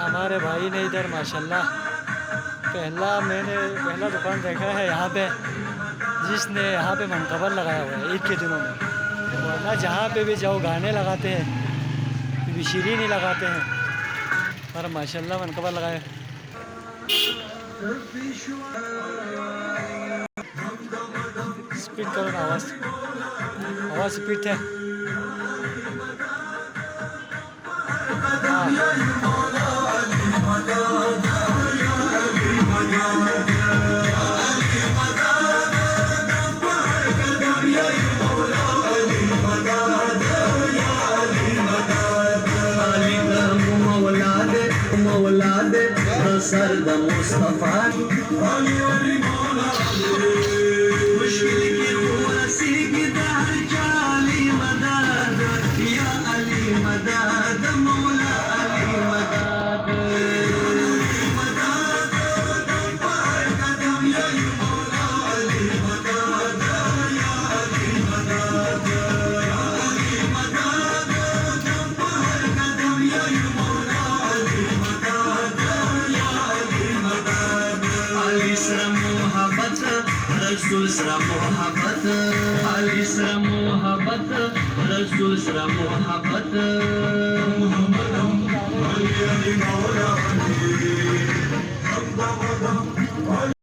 हमारे भाई ने इधर माशाल्लाह मैंने पहला दुकान देखा है यहाँ पे, जिसने यहाँ पे मनकबर लगाया हुआ है ईद के दिनों में। वरना जहाँ पे भी जाओ गाने लगाते हैं, कभी शीरीनी लगाते हैं, पर माशाल्लाह मनकबर लगाए। स्पीड करो ना, आवाज़ स्पीड है। मौलादे सरद मुस्तफा मुश्किल की रसी की दहर चाली मदद या अली मदद मौला अली मदद मोहब्बत रसूल सरा मोहब्बत अली सरा मोहब्बत रसूल सरा मोहब्बत